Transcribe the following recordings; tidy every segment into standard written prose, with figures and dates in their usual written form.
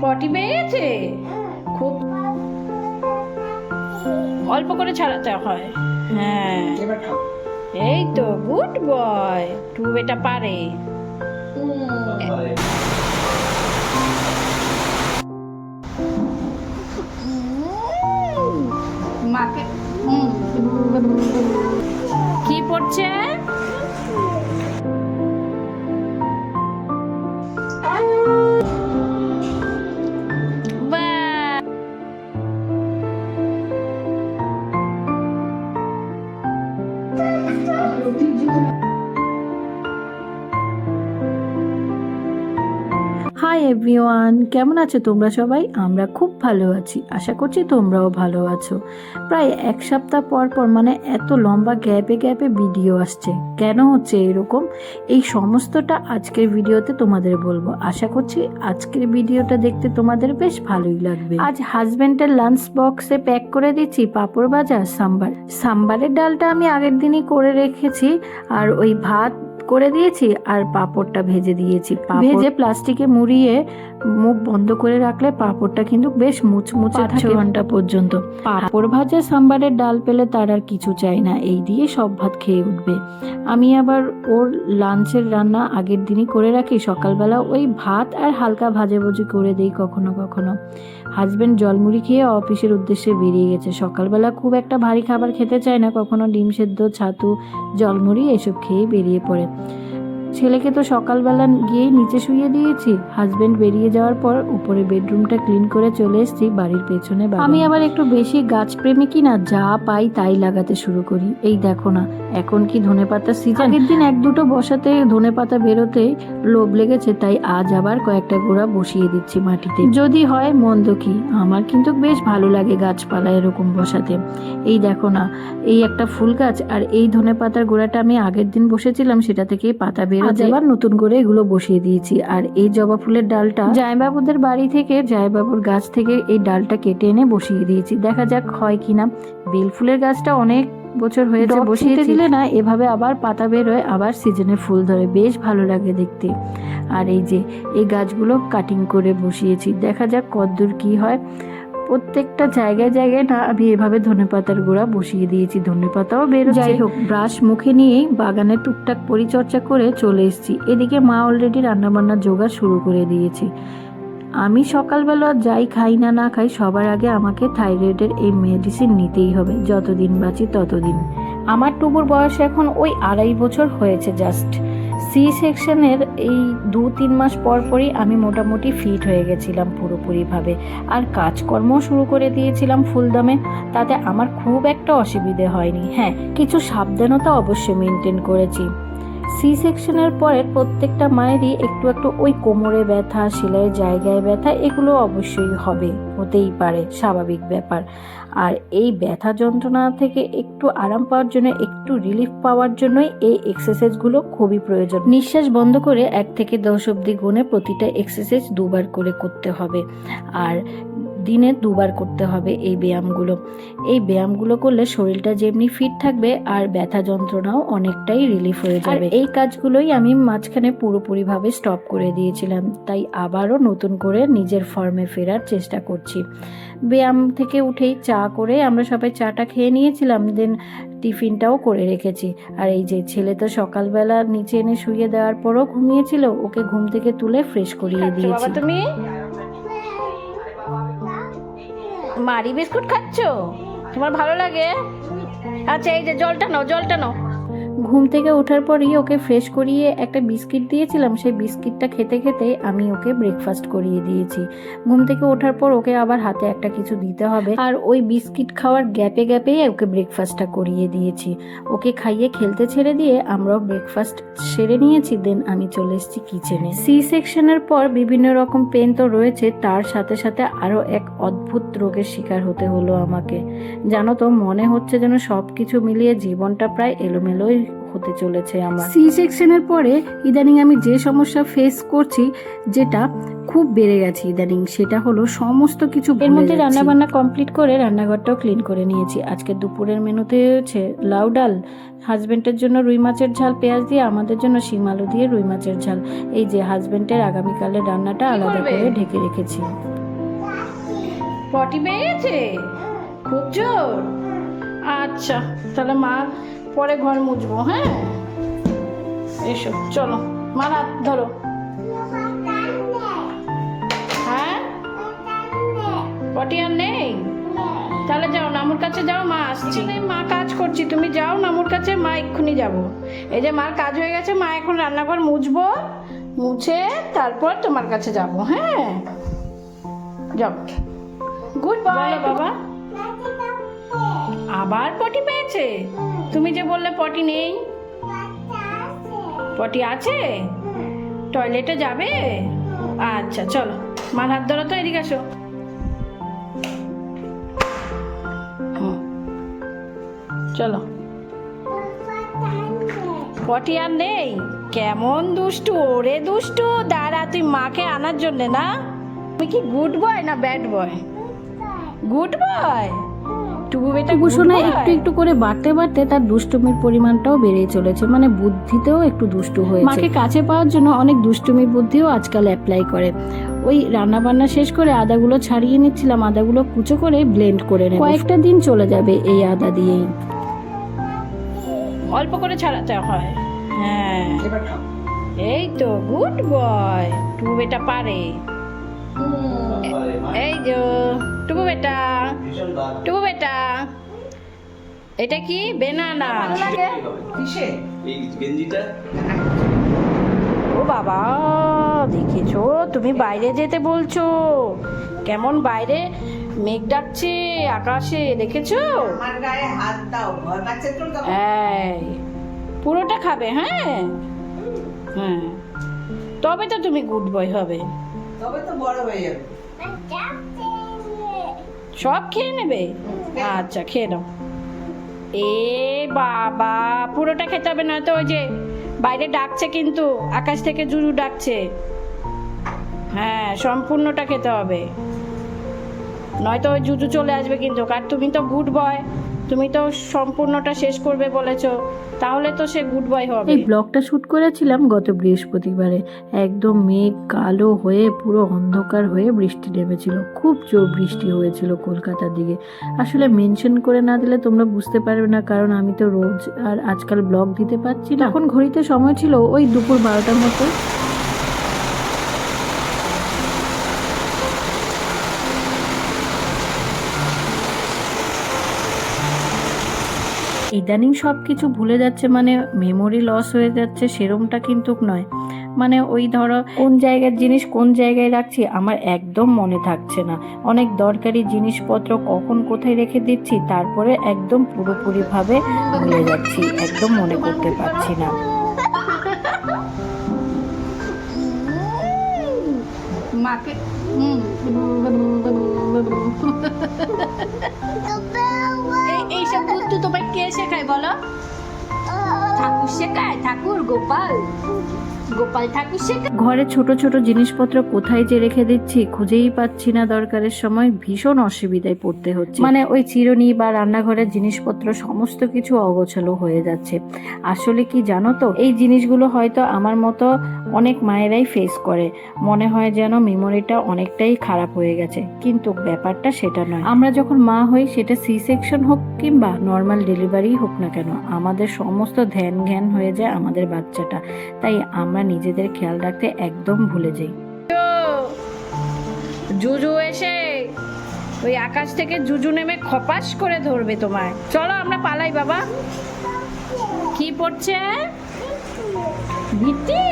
পটি পেয়ে গেছে, খুব অল্প করে ছাড়াতে হয়। হ্যাঁ, এই তো গুড বয়, টু এটা পারে। মাকে কি পড়ছে? হাই এভরিওয়ান, কেমন আছো তোমরা সবাই? আমরা খুব ভালো আছি, আশা করছি তোমরাও ভালো আছো। প্রায় এক সপ্তাহ পর পর মানে এত লম্বা গ্যাপে গ্যাপে ভিডিও আসছে, কেন হচ্ছে এরকম? এই সমস্তটা আজকের ভিডিওতে তোমাদের বলবো। আশা করছি আজকের ভিডিওটা দেখতে তোমাদের বেশ ভালোই লাগবে। আজ হাজবেন্ডের লাঞ্চ বক্সে প্যাক করে দিচ্ছি পাঁপড় ভাজা, সাম্বারের ডালটা আমি আগের দিনই করে রেখেছি, আর ওই ভাত করে দিয়েছি আর পাঁপড়টা ভেজে দিয়েছি। ভেজে প্লাস্টিকে মুড়িয়ে মুখ বন্ধ করে রাখলে পাঁপড়টা কিন্তু বেশ মুচমুচে থাকে 6 ঘন্টা পর্যন্ত। পাঁপড় ভাজা সাম্বারের ডাল পেলে তার আর কিছু চাই না, এই দিয়ে সব ভাত খেয়ে উঠবে। আমি আবার ওর লাঞ্চের রান্না আগের দিনই করে রাখি, সকালবেলা ওই ভাত আর হালকা ভাজাভুজি করে দিই কখনো কখনো। হাজবেন্ড জলমুড়ি খেয়ে অফিসের উদ্দেশ্যে বেরিয়ে গেছে। সকালবেলা খুব একটা ভারী খাবার খেতে চায় না, কখনো ডিম সেদ্ধ, ছাতু, জলমুড়ি এসব খেয়ে বেরিয়ে পড়ে। ছেলেকে তো সকালবেলা গিয়েই নিচে শুইয়ে দিয়েছি। হাজবেন্ড বেরিয়ে যাওয়ার পর উপরে বেডরুমটা ক্লিন করে চলে এসেছি বাড়ির পেছনে। আমি আবার একটু বেশি গাছপ্রেমী কিনা, যা পাই তাই লাগাতে শুরু করি। এই দেখো না, এখন কি ধনেপাতার সিজন। আগের দিন এক দুটো বসাতে ধনেপাতা বেরোতে লোভ লেগেছে, তাই আজ আবার কয়েকটা গোড়া বসিয়ে দিচ্ছি মাটিতে। যদি হয় মন্দ কি, আমার কিন্তু বেশ ভালো লাগে গাছপালা এরকম বসাতে। এই দেখো না, এই একটা ফুল গাছ, আর এই ধনেপাতার গোড়াটা আমি আগের দিন বসেছিলাম, সেটা থেকেই পাতা আজ আবার নতুন করে এগুলো বসিয়ে দিয়েছি। আর এই জবা ফুলের ডালটা জায়বাবুদের বাড়ি থেকে, জায়বাবুর গাছ থেকে এই ডালটা কেটে এনে বসিয়ে দিয়েছি, দেখা যাক হয় কিনা। বেল ফুলের গাছটা অনেক বছর হয়েছে বসিয়ে দিলে না এভাবে আবার পাতা বেরোয়, আবার সিজনে ফুল ধরে, বেশ ভালো লাগে দেখতে। আর এই যে এই গাছগুলো কাটিং করে বসিয়েছি, দেখা যাক কতদূর কি হয়। প্রত্যেকটা জায়গায় জায়গায় না আমি এভাবে ধনেপাতার গোড়া বসিয়ে দিয়েছি, ধনেপাতাও বেরোচ্ছে। যাই হোক, ব্রাশ মুখে নিয়েই বাগানে টুকটাক পরিচর্যা করে চলে এসেছি। এদিকে মা অলরেডি রান্নাবান্নার জোগাড় শুরু করে দিয়েছি। আমি সকালবেলা যাই খাই না না খাই, সবার আগে আমাকে থাইরয়েডের এই মেডিসিন নিতেই হবে, যতদিন বাঁচি ততদিন। আমার টুকুর বয়স এখন ওই 2.5 বছর হয়েছে জাস্ট। সি সেকশনের এই 2-3 মাস পর পরই আমি মোটামুটি ফিট হয়ে গেছিলাম পুরোপুরিভাবে, আর কাজকর্ম শুরু করে দিয়েছিলাম ফুলদমে। তাতে আমার খুব একটা অসুবিধে হয়নি। হ্যাঁ, কিছু সাবধানতা অবশ্যই মেনটেন করেছি। সি সেকশনের পরের প্রত্যেকটা মায়েরই একটু একটু ওই কোমরে ব্যথা, সেলাইয়ের জায়গায় ব্যথা, এগুলো অবশ্যই হবে, হতেই পারে, স্বাভাবিক ব্যাপার। আর এই ব্যথা যন্ত্রণা থেকে একটু আরাম পাওয়ার জন্য, একটু রিলিফ পাওয়ার জন্যই এই এক্সারসাইজগুলো খুবই প্রয়োজন। নিঃশ্বাস বন্ধ করে 1 থেকে 10 অবধি গুণে প্রতিটা এক্সারসাইজ 2 বার করে করতে হবে, আর দিনে 2 বার করতে হবে এই ব্যায়ামগুলো। এই ব্যায়ামগুলো করলে শরীরটা যেমনি ফিট থাকবে, আর ব্যথা যন্ত্রণাও অনেকটাই রিলিফ হয়ে যাবে। এই কাজগুলোই আমি মাঝখানে পুরোপুরিভাবে স্টপ করে দিয়েছিলাম, তাই আবারও নতুন করে নিজের ফর্মে ফেরার চেষ্টা করছি। ব্যায়াম থেকে উঠেই চা করে আমরা সবাই চাটা খেয়ে নিয়েছিলাম, দেন টিফিনটাও করে রেখেছি। আর এই যে ছেলে তো সকালবেলা নিচে এনে শুইয়ে দেওয়ার পরও ঘুমিয়েছিল, ওকে ঘুম থেকে তুলে ফ্রেশ করিয়ে দিয়েছি। তুমি মারি বিস্কুট খাচ্ছ, তোমার ভালো লাগে? আচ্ছা, এই যে জলটা নাও, জলটা নাও। ঘুম থেকে ওঠার পরই ওকে ফ্রেশ করিয়ে একটা বিস্কিট দিয়েছিলাম, সেই বিস্কিটটা খেতে খেতে আমি ওকে ব্রেকফাস্ট করিয়ে দিয়েছি। ঘুম থেকে ওঠার পর ওকে আবার হাতে একটা কিছু দিতে হবে, আর ওই বিস্কিট খাওয়ার গ্যাপে গ্যাপেই ওকে ব্রেকফাস্টটা করিয়ে দিয়েছি। ওকে খাইয়ে খেলতে ছেড়ে দিয়ে আমরাও ব্রেকফাস্ট সেরে নিয়েছি, দেন আমি চলে এসেছি কিচেনে। সি সেকশনের পর বিভিন্ন রকম পেন তো রয়েছে, তার সাথে সাথে আরও এক অদ্ভুত রোগের শিকার হতে হলো আমাকে। জানো তো, মনে হচ্ছে যেন সব কিছু মিলিয়ে জীবনটা প্রায় এলোমেলোই হতে চলেছে আমার। সি সেকশনের পরে ইদানিং আমি যে সমস্যা ফেস করছি, যেটা খুব বেড়ে গেছে ইদানিং, সেটা হলো সমস্ত কিছু। এর মধ্যে রান্নাবান্না কমপ্লিট করে রান্নাঘরটাও ক্লিন করে নিয়েছি। আজকে দুপুরের মেনুতে হচ্ছে লাউ ডাল, হাজবেন্ডের জন্য রুই মাছের ঝাল পেঁয়াজ দিয়ে, আমাদের জন্য শিম আলু দিয়ে রুই মাছের ঝাল। এই যে হাজবেন্ডের আগামীকালের রান্নাটা আলাদা করে ঢেকে রেখেছি। পটি পেয়েছে খুব জোর। আচ্ছা তাহলে মা পরে ঘর মুছবো। হ্যাঁ এসো চলো, মার হাত ধরো। হ্যাঁ পটি আর নেই, তাহলে যাও নামুর কাছে যাও, মা আসছি। মা কাজ করছি, তুমি যাও নামুর কাছে, মা এক্ষুনি যাবো। এই যে মার কাজ হয়ে গেছে, মা এখন রান্নাঘর মুছবো, মুছে তারপর তোমার কাছে যাব। হ্যাঁ যাও, গুড বাই বাবা। আবার পটি পেয়েছে? তুমি যে বললে পটি নেই। পটি আছে? টয়লেটে যাবে? আচ্ছা চলো, মার হাত ধরো তো, এদিকে আসো। চলো, পটি আর নেই? কেমন দুষ্টু, ওরে দুষ্টু। দাঁড়া, তুই মাকে আনার জন্যে না? তুমি কি গুড বয় না ব্যাড বয়? Good boy. টুবু বেটা শোনা একটু একটু করে বাড়তে বাড়তে তার দুষ্টুমির পরিমাণটাও বেড়ে চলেছে, মানে বুদ্ধিতেও একটু দুষ্টু হয়েছে। মাকে কাছে পাওয়ার জন্য অনেক দুষ্টুমি বুদ্ধিও আজকাল অ্যাপ্লাই করে। ওই রান্না বান্না শেষ করে আদাগুলো ছাড়িয়ে নিচ্ছিলাম, আদাগুলো কুচো করে ব্লেন্ড করে নেব। কয়েকটা দিন চলে যাবে এই আদা দিয়েই। অল্প করে ছাড়াতে হয়। হ্যাঁ এই তো গুড বয়, টুবু বেটা পারে। এই যে টুবু বেটা, টুবু বেটা, এটা কি বেনানা? ও বাবা, দেখেছো তুমি বাইরে যেতে বলছো, কেমন বাইরে মেঘ ডাকছে আকাশে, দেখেছো? এই পুরোটা খাবে? হ্যাঁ হ্যাঁ, তবে তো তুমি গুড বয় হবে, তবে তো বড় হয়ে যাবে। সব খেয়ে নেবে? আচ্ছা খেয়ে নাও। এ বাবা, পুরোটা খেতে হবে, না তো ওই যে বাইরে ডাকছে, কিন্তু আকাশ থেকে জুজু ডাকছে। হ্যাঁ সম্পূর্ণটা খেতে হবে, নয়তো ওই জুজু চলে আসবে কিন্তু। আর তুমি তো গুড বয়, তুমি তো সম্পূর্ণটা শেষ করবে বলেছো, তাহলে তো সে গুড বয় হবে। এই ব্লগটা শুট করেছিলাম গত বৃহস্পতিবারে। একদম মেঘ কালো হয়ে পুরো অন্ধকার হয়ে বৃষ্টি নেমেছিল, খুব জোর বৃষ্টি হয়েছিল কলকাতার দিকে। আসলে মেনশন করে না দিলে তোমরা বুঝতে পারবে না, কারণ আমি তো রোজ আর আজকাল ব্লগ দিতে পারছি না। এখন ঘড়িতে সময় ছিল ওই দুপুর 12টার মতো। ইদানিং সব কিছু ভুলে যাচ্ছে, মানে মেমোরি লস হয়ে যাচ্ছে, সেরমটা কিন্তু নয়। মানে ওই ধরো কোন জায়গার জিনিস কোন জায়গায় রাখছি আমার একদম মনে থাকছে না। অনেক দরকারি জিনিসপত্র কখন কোথায় রেখে দিচ্ছি, তারপরে একদম পুরোপুরিভাবে ভুলে যাচ্ছি, একদম মনে করতে পারছি না। মাকে এইসব বুদ্ধি তোমায় কে শেখায় বলো? ঠাকুর শেখায়, ঠাকুর গোপাল, গোপাল ঠাকুর শেখায়। ঘরে ছোট ছোট জিনিসপত্র কোথায় যে রেখে দিচ্ছি খুঁজেই পাচ্ছি না, দরকারের সময় ভীষণ অসুবিধায় পড়তে হচ্ছে। মানে ওই চিরুনি বা রান্নাঘরের জিনিসপত্র সমস্ত কিছু অগোছালো হয়ে যাচ্ছে। আসলে কি জানো তো, এই জিনিসগুলো হয়তো আমার মতো অনেক মায়েরাই ফেস করে। মনে হয় যেন মেমোরিটা অনেকটাই খারাপ হয়ে গেছে, কিন্তু ব্যাপারটা সেটা নয়। আমরা যখন মা হই, সেটা সি সেকশন হোক কিংবা নর্মাল ডেলিভারি হোক না কেন, আমাদের সমস্ত ধ্যান জ্ঞান হয়ে যায় আমাদের বাচ্চাটা, তাই আমরা নিজেদের খেয়াল রাখতে একদম ভুলে যাই। জুজু এসে ওই আকাশ থেকে জুজু নেমে খপাস করে ধরবে তোমায়। চলো আমরা পালাই বাবা। কি পড়ছে? ভীতি।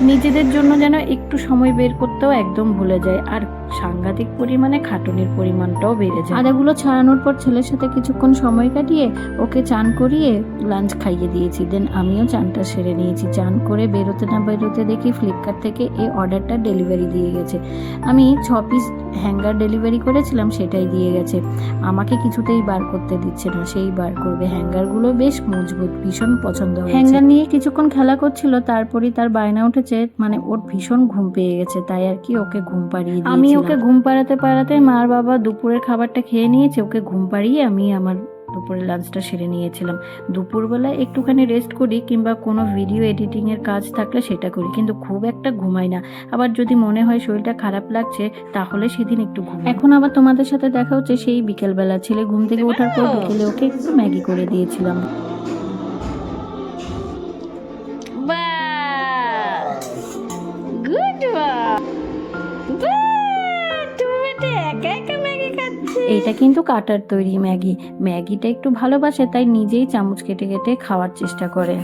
নিজেদের জন্য যেন একটু সময় বের করতেও একদম ভুলে যায়, আর সাংঘাতিক পরিমাণে খাটুনির পরিমাণটাও বেড়ে যায়। আদাগুলো ছাড়ানোর পর ছেলের সাথে কিছুক্ষণ সময় কাটিয়ে ওকে চান করিয়ে লাঞ্চ খাইয়ে দিয়েছি। দেন আমিও চানটা সেরে নিয়েছি। চান করে বেরোতে না বেরোতে দেখি ফ্লিপকার্ট থেকে এই অর্ডারটা ডেলিভারি দিয়ে গেছে। আমি 6 পিস হ্যাঙ্গার ডেলিভারি করেছিলাম, সেটাই দিয়ে গেছে। আমাকে কিছুতেই বার করতে দিচ্ছে না, সেই বার করবে। হ্যাঙ্গারগুলো বেশ মজবুত, ভীষণ পছন্দ হয়েছে। হ্যাঙ্গার নিয়ে কিছুক্ষণ খেলা করছিল, তারপরেই তার বায়না উঠেছে, মানে ওর ভীষণ ঘুম পেয়ে গেছে, তাই আর কি ওকে ঘুম পাড়িয়ে দিয়েছিলাম। আমি ওকে ঘুম পাড়াতে পাড়াতে মার বাবা দুপুরের খাবারটা খেয়ে নিয়েছে। ওকে ঘুম পাড়িয়ে আমি আমার দুপুরে লাঞ্চটা সেরে নিয়েছিলাম। দুপুরবেলায় একটুখানি রেস্ট করি কিংবা কোনো ভিডিও এডিটিংয়ের কাজ থাকলে সেটা করি, কিন্তু খুব একটা ঘুমাই না। আবার যদি মনে হয় শরীরটা খারাপ লাগছে তাহলে সেদিন একটু ঘুমাই। এখন আবার তোমাদের সাথে দেখা হচ্ছে সেই বিকেলবেলা। ছেলে ঘুম থেকে ওঠার পর বিকেলে ওকে একটু ম্যাগি করে দিয়েছিলাম। এইটা কিন্তু কাটার তৈরি ম্যাগি। ম্যাগিটা একটু ভালোবাসে তাই নিজেই চামচ কেটে কেটে খাওয়ার চেষ্টা করে।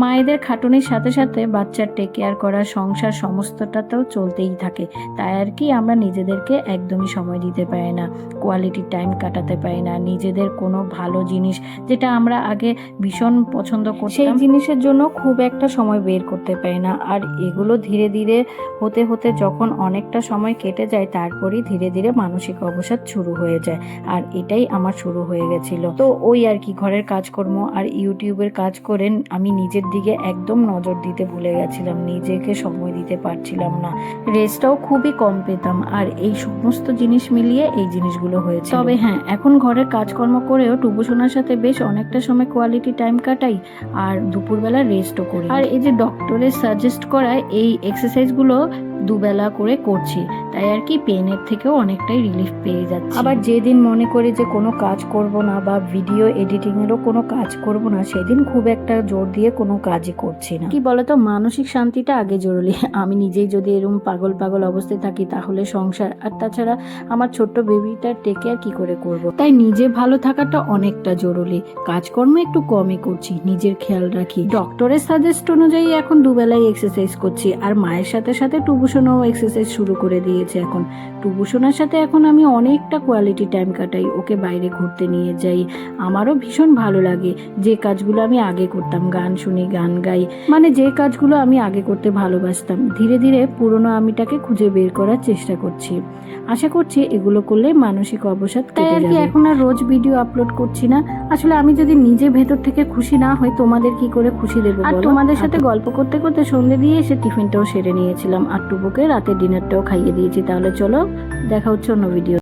মায়েদের খাটুনির সাথে সাথে বাচ্চার টেক কেয়ার করা, সংসার সমস্তটাতেও চলতেই থাকে। তাই আর কি আমরা নিজেদেরকে একদমই সময় দিতে পারি না, কোয়ালিটি টাইম কাটাতে পারি না। নিজেদের কোনো ভালো জিনিস যেটা আমরা আগে ভীষণ পছন্দ করতাম সেই জিনিসের জন্য খুব একটা সময় বের করতে পারি না। আর এগুলো ধীরে ধীরে হতে হতে যখন অনেকটা সময় কেটে যায় তারপরেই ধীরে ধীরে মানসিক অবসাদ শুরু হয়ে যায়। আর এটাই আমার শুরু হয়ে গেছিল। তো ওই আর কি, ঘরের কাজকর্ম আর ইউটিউবের কাজ করে আমি নিজের দিকে একদম নজর দিতে ভুলে গেছিলাম, নিজেকে সময় দিতে পারছিলাম না, রেস্টটাও খুবই কম পেতাম। আর এই সমস্ত জিনিস মিলিয়ে এই জিনিসগুলো হয়েছে। তবে হ্যাঁ, এখন ঘরের কাজকর্ম করেও টুবু সোনার সাথে বেশ অনেকটা সময় কোয়ালিটি টাইম কাটাই আর দুপুরবেলা রেস্টও করি। আর এই যে ডক্টরের সাজেস্ট করা এই এক্সারসাইজগুলো দুবেলা করে করছি, তাই আর কি পেনের থেকেও অনেকটাই রিলিফ পেয়ে যাচ্ছে। আবার যেদিন মনে করি যে কোনো কাজ করব না বা ভিডিও এডিটিং এরও কোনো কাজ করব না, সেদিন খুব একটা জোর দিয়ে কোনো কাজই করছি না। কি বলতো, মানসিক শান্তিটা আগে জরুরি। আমি নিজেই যদি এরকম পাগল পাগল অবস্থায় থাকি তাহলে সংসার, আর তাছাড়া আমার ছোট্ট বেবিটার টেক কেয়ার কি করে করব। তাই নিজে ভালো থাকাটা অনেকটা জরুরি। কাজকর্ম একটু কমই করছি, নিজের খেয়াল রাখি। ডক্টরের সাজেস্ট অনুযায়ী এখন দুবেলাই এক্সারসাইজ করছি। আর মায়ের সাথে সাথে টুবুসোনাও এক্সারসাইজ শুরু করে দিয়েছে। এখন টুবুসোনার সাথে এখন আমি অনেকটা কোয়ালিটি টাইম কাটাই, ওকে বাইরে ঘুরতে নিয়ে যাই। আমারও ভীষণ ভালো লাগে যে কাজগুলো আমি আগে করতাম, গান শুনি, গান গাই, মানে যে কাজগুলো আমি আগে করতে ভালোবাসতাম। ধীরে ধীরে পুরনো আমিটাকে খুঁজে বের করার চেষ্টা করছি। আশা করছি এগুলো করলে মানসিক অবসাদ কেটে যাবে। এখন আর রোজ ভিডিও আপলোড করছি না। আসলে আমি যদি নিজে ভেতর থেকে খুশি না হই তোমাদের কি করে খুশি দেবো? আর তোমাদের সাথে গল্প করতে করতে সন্ধ্যে দিয়ে এসে টিফিনটাও সেরে নিয়েছিলাম আর টুবুকে রাতের ডিনারটাও খাইয়ে দিয়েছি। তাহলে চলো, দেখা হচ্ছে অন্য ভিডিও।